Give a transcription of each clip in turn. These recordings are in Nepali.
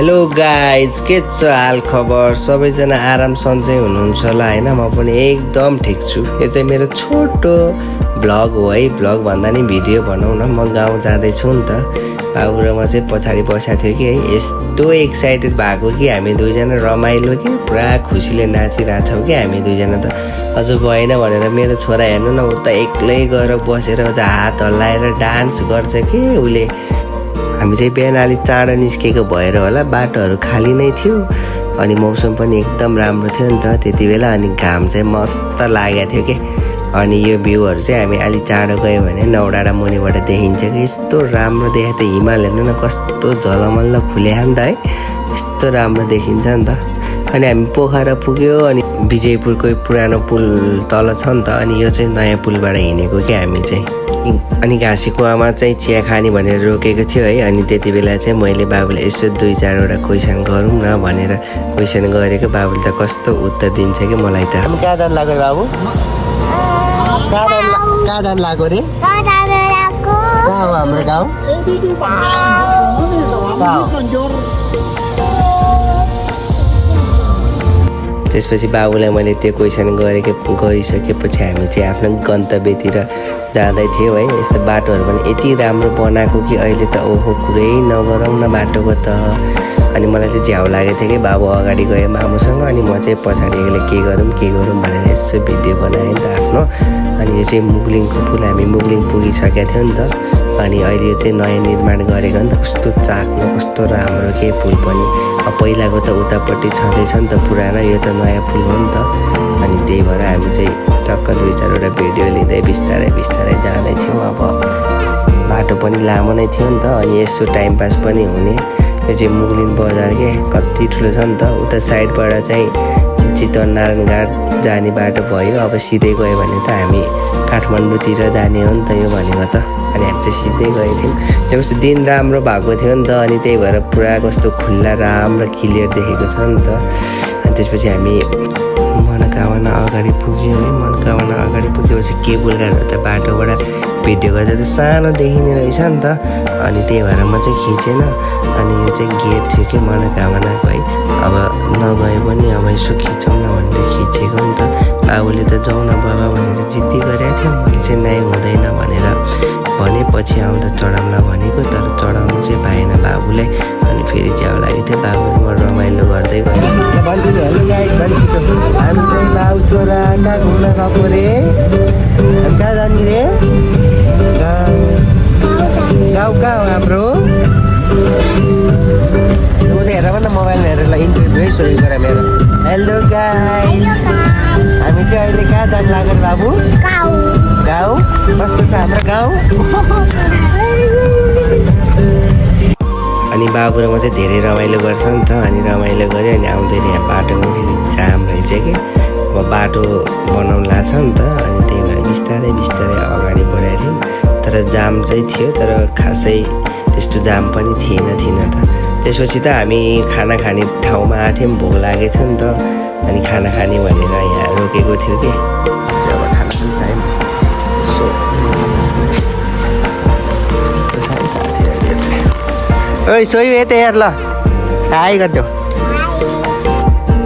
हेलो गाइज, के छ हाल खबर? सबैजना आराम सन्चै हुनुहुन्छ होला होइन? म पनि एकदम ठिक छु। यो चाहिँ मेरो छोटो भ्लग हो है। भ्लग भन्दा नि भिडियो भनौँ न। म गाउँ जाँदैछु नि त। बाबु र म चाहिँ पछाडि बसेको थियो कि है, यस्तो एक्साइटेड भएको कि हामी दुईजना रमाइलो कि पुरा खुसीले नाचिरहेछौँ कि हामी दुईजना त अझ भएन भनेर मेरो छोरा हेर्नु न, उता एक्लै गएर बसेर हात हल्लाएर डान्स गर्छ कि उसले। हामी चाहिँ बिहान अलिक चाँडो निस्केको भएर होला, बाटोहरू खाली नै थियो अनि मौसम पनि एकदम राम्रो थियो नि त त्यति बेला। अनि घाम चाहिँ मस्त लागेको थियो कि। अनि यो भ्यूहरू चाहिँ हामी अलिक चाँडो गयो भने नौडाँडा मुनिबाट देखिन्छ कि यस्तो राम्रो देखा त। हिमाल हेर्नु न कस्तो झलमल्ल खुल्या नि त है, यस्तो राम्रो देखिन्छ नि त। अनि हामी पोखरा पुग्यो अनि विजयपुरको पुरानो पुल तल छ नि त, अनि यो चाहिँ नयाँ पुलबाट हिँडेको कि हामी चाहिँ। अनि घाँसी कुवामा चाहिँ चिया खाने भनेर रोकेको थियो है। अनि त्यति बेला चाहिँ मैले बाबुले यसो 2-4वटा क्वेसन गरौँ न भनेर क्वेसन गरेको। बाबुले त कस्तो उत्तर दिन्छ कि मलाई त। कहाँ जान लाग्यो बाबु? कहाँ जान लाग्यो रे? कहाँ हो हाम्रो गाउँ? त्यसपछि बाबुलाई मैले त्यो क्वेसन गरिसकेपछि हामी चाहिँ आफ्नो गन्तव्यतिर जाँदै थियौँ है। यस्तो बाटोहरू पनि यति राम्रो बनाएको कि अहिले त ओहो कुरै नगरौँ न बाटोको त। अनि मलाई चाहिँ झ्याउ लागेको थियो कि बाबु अगाडि गयो मामुसँग, अनि म चाहिँ पछाडि के गरौँ भनेर यसो भिडियो बनाएँ नि त आफ्नो। अनि यो चाहिँ मुगलिङको पुल, हामी मुगलिङ पुगिसकेको थियो नि त। अनि अहिले यो चाहिँ नयाँ निर्माण गरेको नि त, कस्तो चाक्लो कस्तो राम्रो के पुल पनि। अब पहिलाको त उतापट्टि छँदैछ नि त पुरानो, यो त नयाँ पुल हो नि त। अनि त्यही भएर हामी चाहिँ टक्क 2-4वटा भिडियो लिँदै बिस्तारै जाँदैथ्यौँ। अब बाटो पनि लामो नै थियो नि त, अनि यसो टाइम पास पनि हुने। यो चाहिँ मुगलिङ बजार के कति ठुलो छ नि त। उता साइडबाट चाहिँ चितवन नारायणघाट जाने बाटो भयो। अब सिधै गयो भने त हामी काठमाडौँतिर जाने हो नि त यो भनेको त। अनि हामी चाहिँ सिधै गएको थियौँ। त्यसपछि दिन राम्रो भएको थियो नि त, अनि त्यही भएर पुरा कस्तो खुल्ला राम्रो क्लियर देखेको छ नि त। अनि त्यसपछि हामी मनोकामना अगाडि पुग्यौँ है। मनोकामना अगाडि पुगेपछि केबुल कारहरू त बाटोबाट भिडियो गर्दा त सानो देखिने रहेछ नि त। अनि त्यही भएर म चाहिँ खिचेन। अनि यो चाहिँ गेट थियो कि मनोकामनाको है। अब नगए पनि अब यसो खिचौँ न भनेर खिचेको नि त। बाबुले त जाउँ न बाबा भनेर जिद्दी गरेको थियो। मैले चाहिँ नाइ हुँदैन भनेर भनेपछि आउँदा चढाउँला भनेको, तर चढाउनु चाहिँ पाएन बाबुले। अनि फेरि झ्याउ लागेको थियो। बाबुले म रमाइलो गर्दै गएँ। भन्छु नि हेलो गाइस, भन्छु त हामी चाहिँ बाउ छोरा कहाँ घुम्न गएको रे? कहाँ जाने रे? गाउँ कहाँ हो हाम्रो? उता हेर न मोबाइलमा हेरेर ल, इन्टरभ्यू है सुरु गर मेरो। हेलो गाइस, हामी चाहिँ अहिले कहाँ जानु लाग्यो बाबु? गाउँ कस्तो छ हाम्रो गाउँ? अनि बाबु र म चाहिँ धेरै रमाइलो गर्छ नि त। अनि रमाइलो गऱ्यो। अनि आउँदैन यहाँ बाटोमा फेरि जाम रहेछ कि। अब बाटो बनाउनु लाग्छ नि त। अनि त्यही भएर बिस्तारै अगाडि बढाएको थियौँ। तर जाम चाहिँ थियो, तर खासै त्यस्तो जाम पनि थिएन त। त्यसपछि त हामी खाना खाने ठाउँमा आएको थियौँ, भोक लागेको थियो नि त। अनि खाना खाने भनेर यहाँ रोकेको थियो कि। अब खाना पनि खायौँ। ओइ सोही यता हेर ल, हाई गरिदेऊ।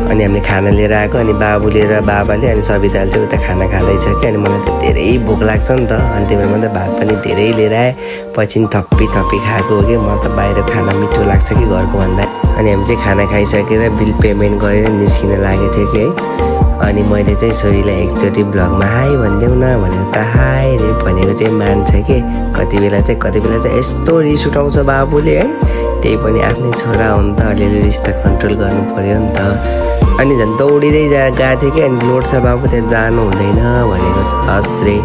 अनि हामीले खाना लिएर आएको। अनि बाबुले र बाबाले अनि सबिताले चाहिँ उता खाना खाँदैछ कि। अनि मलाई त धेरै भोक लाग्छ नि त। अनि त्यही भएर म त भात पनि धेरै लिएर आएँ। पछि थप्पी खाएको हो कि। म त बाहिर खाना मिठो लाग्छ कि घरको भन्दा। अनि हामी चाहिँ खाना खाइसकेर बिल पेमेन्ट गरेर निस्किन लागेको थियो कि है। अनि मैले चाहिँ सोहीलाई एकचोटि भ्लगमा हाई भनिदेऊ न भनेको त हाई रे भनेको चाहिँ मान्छ कि। कति बेला चाहिँ यस्तो रिस उठाउँछ बाबुले है। त्यही पनि आफ्नै छोरा हो नि त, अलिअलि रिस त कन्ट्रोल गर्नु पऱ्यो नि त। अनि झन् दौडिँदै गएको थियो कि। अनि लोड छ बाबु त्यहाँ जानु हुँदैन भनेको त हस् रे।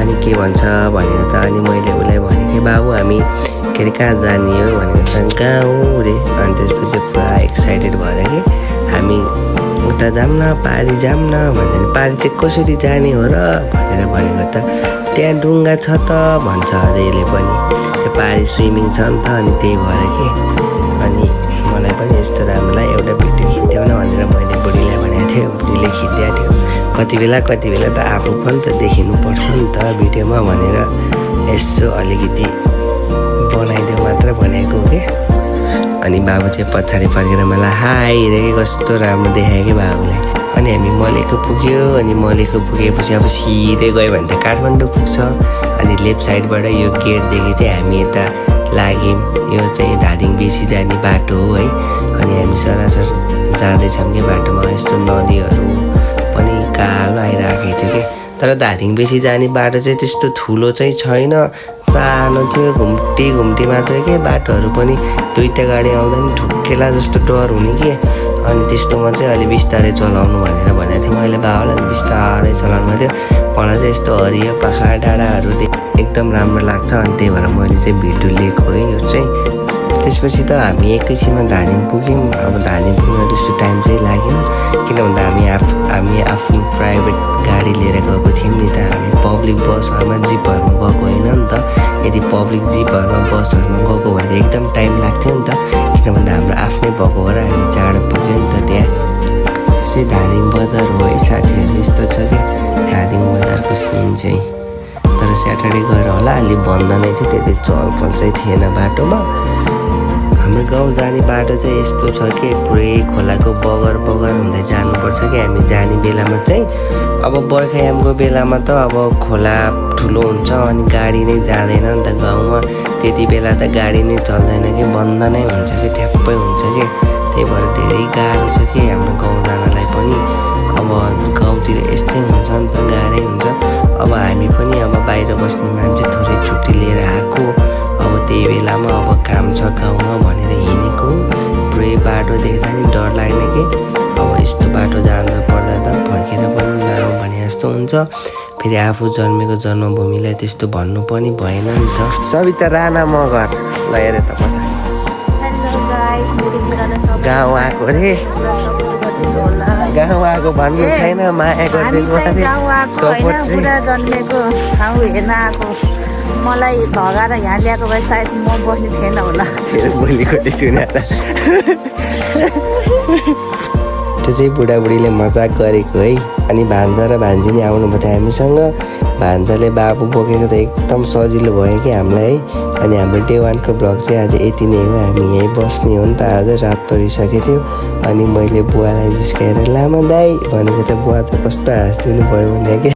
अनि के भन्छ भनेको त। अनि मैले उसलाई भनेँ कि बाबु हामी के अरे कहाँ जाने हो भनेको त गाउँ रे। अनि त्यसपछि पुरा एक्साइटेड भएर कि हामी उता जाऊँ न पारी जाऊँ न भन्दैन। पारी चाहिँ कसरी जाने हो र भनेर भनेको त त्यहाँ डुङ्गा छ त भन्छ अझैले पनि। त्यो पारी स्विमिङ छ नि त। अनि त्यही भएर कि। अनि मलाई पनि यस्तो राम्रो लाग्यो, एउटा भिडियो खिच्थ्यौ न भनेर मैले बुढीलाई भनेको थिएँ। बुढीले खिचिदिएको थियो। कति बेला त आफू पनि त देखिनुपर्छ नि त भिडियोमा भनेर यसो अलिकति बनाइदियो मात्र भनेको हो कि। अनि बाबु चाहिँ पछाडि फर्केर मलाई हाई हेरेको कस्तो राम्रो देखायो कि बाबुलाई। अनि हामी मलेको पुग्यो। अनि मलेको पुगेपछि अब सिधै गयो भने त काठमाडौँ पुग्छ। अनि लेफ्ट साइडबाट यो गेटदेखि चाहिँ हामी यता लाग्यौँ। यो चाहिँ धादिङ बेसी जाने बाटो हो है। अनि हामी सरासर जाँदैछौँ कि बाटोमा यस्तो नदीहरू पनि कालो आइरहेको थियो कि। तर धादिङ बेसी जाने बाटो चाहिँ त्यस्तो ठुलो चाहिँ छैन, सानो थियो, घुम्टी मात्रै के। बाटोहरू पनि दुईवटा गाडी आउँदा नि ठुक्केला जस्तो डर हुने कि। अनि त्यस्तोमा चाहिँ अलि बिस्तारै चलाउनु भनेर भनेको थिएँ मैले बाबालाई। बिस्तारै चलाउनु थियो। मलाई चाहिँ यस्तो हरियो पाखा डाँडाहरू एकदम राम्रो लाग्छ। अनि त्यही भएर मैले चाहिँ भिडियो लिएको है यो चाहिँ। त्यसपछि त हामी एकैछिनमा धादिङ पुग्यौँ। अब धादिङ पुग्न त्यस्तो टाइम चाहिँ लाग्यो, किन भन्दा हामी आफ्नो प्राइभेट गाडी लिएर गएको थियौँ नि त। हामी पब्लिक बसहरूमा जिपहरूमा गएको होइन नि त। यदि पब्लिक जिपहरूमा बसहरूमा गएको भए त एकदम टाइम लाग्थ्यो नि त, किन भन्दा हाम्रो आफ्नै भएको भएर हामी चाँडो पुग्यो नि त त्यहाँ। चाहिँ धादिङ बजार हो है साथीहरू, यस्तो छ कि धादिङ बजारको सिन चाहिँ। तर स्याटरडे गएर होला अलि बन्द नै थियो, त्यति चहलपहल चाहिँ थिएन बाटोमा। हाम्रो गाउँ जाने बाटो चाहिँ यस्तो छ कि पुरै खोलाको बगर हुँदै जानुपर्छ कि हामी जाने बेलामा चाहिँ। अब बर्खायामको बेलामा त अब खोला ठुलो हुन्छ अनि गाडी नै जाँदैन नि त गाउँमा। त्यति बेला त गाडी नै चल्दैन कि, बन्द नै हुन्छ कि, ठ्याप्पै हुन्छ कि। त्यही भएर धेरै गाह्रो छ कि हाम्रो गाउँ जानलाई पनि। अब गाउँतिर यस्तै हुन्छ नि त, गाह्रै हुन्छ। अब हामी पनि अब बाहिर बस्ने मान्छे थोरै छुट्टी लिएर आएको। अब त्यही बेलामा अब काम छ गाउँमा भनेर हिँडेको। पुरै बाटो देख्दा नि डर लाग्ने कि अब यस्तो बाटो जाँदा पर्दा त फर्केर पनि जाउँ भने जस्तो हुन्छ। फेरि आफू जन्मेको जन्मभूमिलाई त्यस्तो भन्नु पनि भएन नि त। सविता राणा मगर ल हेर त पछाडि गाउँ आएको रे। गाउँ आएको भन्नु छैन, माया गरिदिनु जन्मेको ठाउँ हेर्न आएको। मलाई भगाएर यहाँ ल्याएको भए सायद म बस्ने थिएन होला। बोलीको सुने त्यो चाहिँ बुढाबुढीले मजाक गरेको है। अनि भान्जा र भान्जी नै आउनुभयो थियो हामीसँग। भान्जाले बाबु बोकेको त एकदम सजिलो भयो कि हामीलाई है। अनि हाम्रो डे 1 को ब्लग चाहिँ आज यति नै हो। हामी यहीँ बस्ने हो नि त, आज रात परिसकेको थियो। अनि मैले बुवालाई जिस्काएर लामा दाइ भनेको त बुवा त कस्तो हाँसिदिनु भयो भने कि